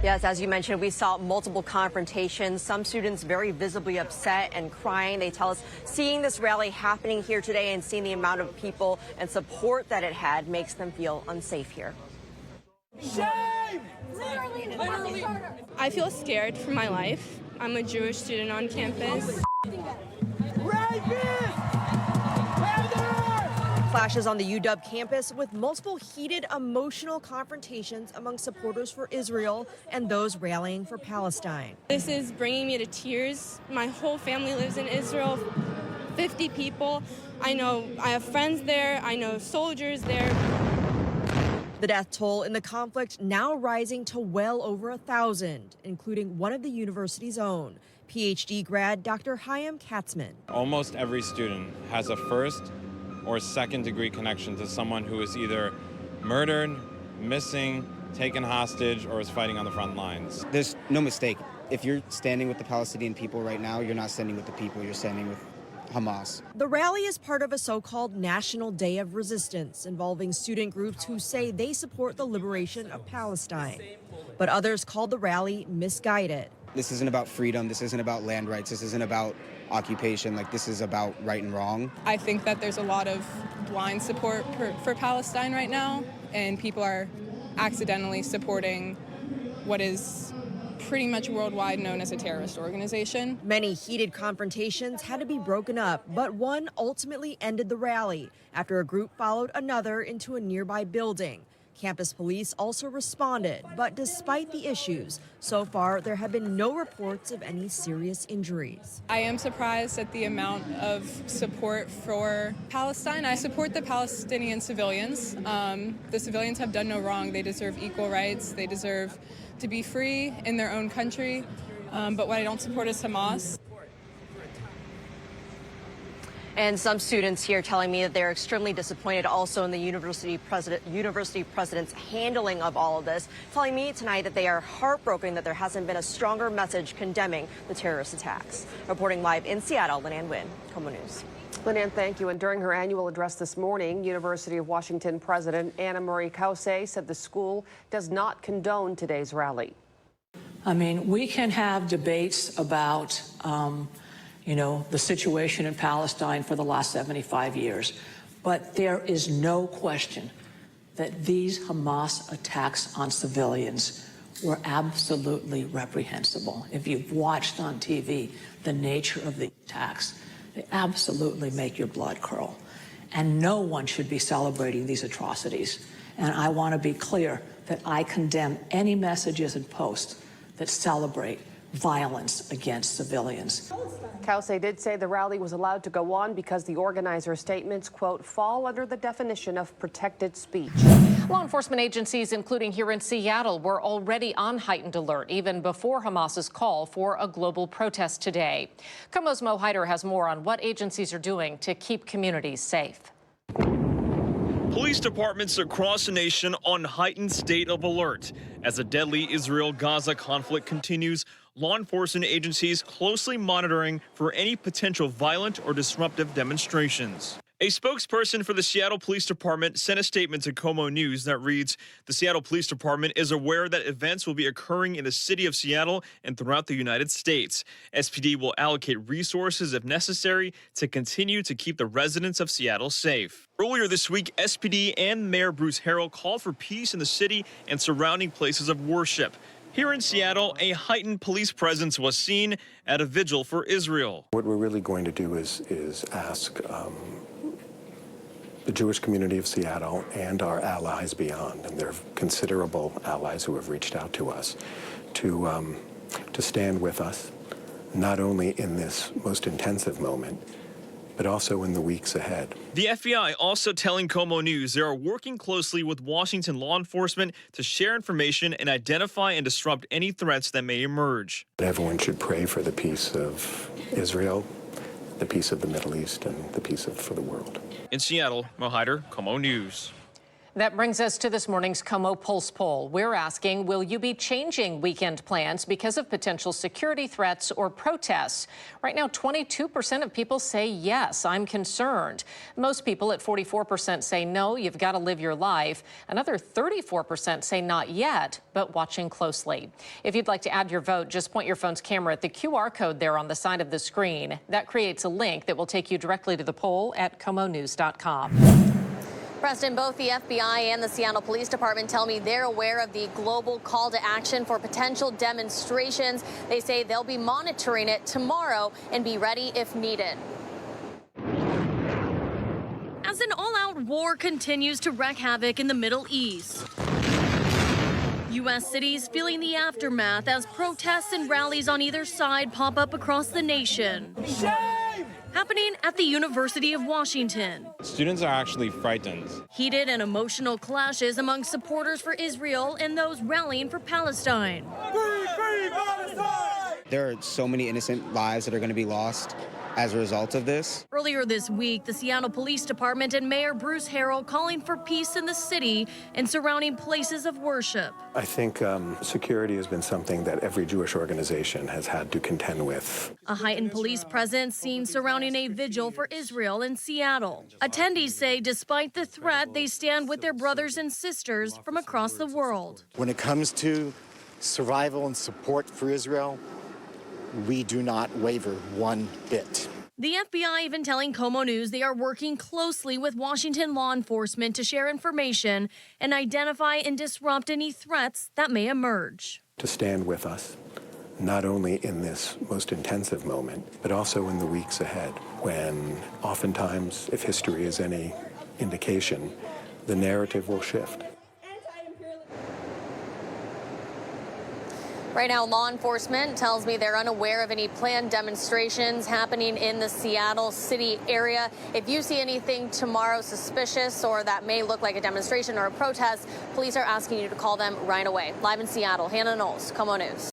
Yes, as you mentioned, we saw multiple confrontations, some students very visibly upset and crying. They tell us seeing this rally happening here today and seeing the amount of people and support that it had makes them feel unsafe here. Shame! Literally. I feel scared for my life. I'm a Jewish student on campus. Clashes on the UW campus with multiple heated, emotional confrontations among supporters for Israel and those rallying for Palestine. This is bringing me to tears. My whole family lives in Israel, 50 people. I have friends there. I know soldiers there. The death toll in the conflict now rising to well over 1,000, including one of the university's own, PhD grad Dr. Chaim Katzman. Almost every student has a first or second degree connection to someone who is either murdered, missing, taken hostage, or is fighting on the front lines. There's no mistake. If you're standing with the Palestinian people right now, you're not standing with the people, you're standing with Hamas. The rally is part of a so-called National Day of Resistance involving student groups who say they support the liberation of Palestine. But others called the rally misguided. This isn't about freedom, this isn't about land rights, this isn't about occupation, this is about right and wrong. I think that there's a lot of blind support for Palestine right now, and people are accidentally supporting what is pretty much worldwide known as a terrorist organization. Many heated confrontations had to be broken up, but one ultimately ended the rally after a group followed another into a nearby building. Campus police also responded, but despite the issues, so far there have been no reports of any serious injuries. I am surprised at the amount of support for Palestine. I support the Palestinian civilians. The civilians have done no wrong. They deserve equal rights. They deserve to be free in their own country. But what I don't support is Hamas. And some students here telling me that they're extremely disappointed also in the university president's handling of all of this, telling me tonight that they are heartbroken that there hasn't been a stronger message condemning the terrorist attacks. Reporting live in Seattle, Lynn Ann Wynn, KOMO News. Lynn Ann, thank you. And during her annual address this morning, University of Washington President Anna Yekhilevsky said the school does not condone today's rally. I mean, we can have debates about the situation in Palestine for the last 75 years. But there is no question that these Hamas attacks on civilians were absolutely reprehensible. If you've watched on TV the nature of the attacks, they absolutely make your blood curl. And no one should be celebrating these atrocities. And I want to be clear that I condemn any messages and posts that celebrate violence against civilians. Yekhilevsky did say the rally was allowed to go on because the organizer's statements, quote, fall under the definition of protected speech. Law enforcement agencies, including here in Seattle, were already on heightened alert even before Hamas's call for a global protest today. KOMO's Mo Hyder has more on what agencies are doing to keep communities safe. Police departments across the nation on heightened state of alert. As the deadly Israel-Gaza conflict continues, law enforcement agencies closely monitoring for any potential violent or disruptive demonstrations. A spokesperson for the Seattle Police Department sent a statement to KOMO News that reads, the Seattle Police Department is aware that events will be occurring in the city of Seattle and throughout the United States. SPD will allocate resources if necessary to continue to keep the residents of Seattle safe. Earlier this week, SPD and Mayor Bruce Harrell called for peace in the city and surrounding places of worship. Here in Seattle, a heightened police presence was seen at a vigil for Israel. What we're really going to do is ask the Jewish community of Seattle and our allies beyond, and there are considerable allies who have reached out to us, to stand with us, not only in this most intensive moment, but also in the weeks ahead. The FBI also telling KOMO News they are working closely with Washington law enforcement to share information and identify and disrupt any threats that may emerge. Everyone should pray for the peace of Israel, the peace of the Middle East, and the peace for the world. In Seattle, Mo Hyder, KOMO News. That brings us to this morning's KOMO Pulse poll. We're asking, will you be changing weekend plans because of potential security threats or protests? Right now, 22% of people say yes, I'm concerned. Most people at 44% say no, you've got to live your life. Another 34% say not yet, but watching closely. If you'd like to add your vote, just point your phone's camera at the QR code there on the side of the screen. That creates a link that will take you directly to the poll at KOMOnews.com. Preston, both the FBI and the Seattle Police Department tell me they're aware of the global call to action for potential demonstrations. They say they'll be monitoring it tomorrow and be ready if needed. As an all-out war continues to wreak havoc in the Middle East, U.S. cities feeling the aftermath as protests and rallies on either side pop up across the nation. Shame! Happening at the University of Washington. Students are actually frightened. Heated and emotional clashes among supporters for Israel and those rallying for Palestine. Free Palestine! There are so many innocent lives that are going to be lost as a result of this. Earlier this week, the Seattle Police Department and Mayor Bruce Harrell calling for peace in the city and surrounding places of worship. I think security has been something that every Jewish organization has had to contend with. A heightened police presence seen surrounding a vigil for Israel in Seattle. Attendees say despite the threat, they stand with their brothers and sisters from across the world. When it comes to survival and support for Israel, we do not waver one bit. The FBI even telling KOMO News they are working closely with Washington law enforcement to share information and identify and disrupt any threats that may emerge. To stand with us, not only in this most intensive moment, but also in the weeks ahead, when oftentimes, if history is any indication, the narrative will shift. Right now, law enforcement tells me they're unaware of any planned demonstrations happening in the Seattle city area. If you see anything tomorrow suspicious or that may look like a demonstration or a protest, police are asking you to call them right away. Live in Seattle, Hannah Knowles, KOMO News.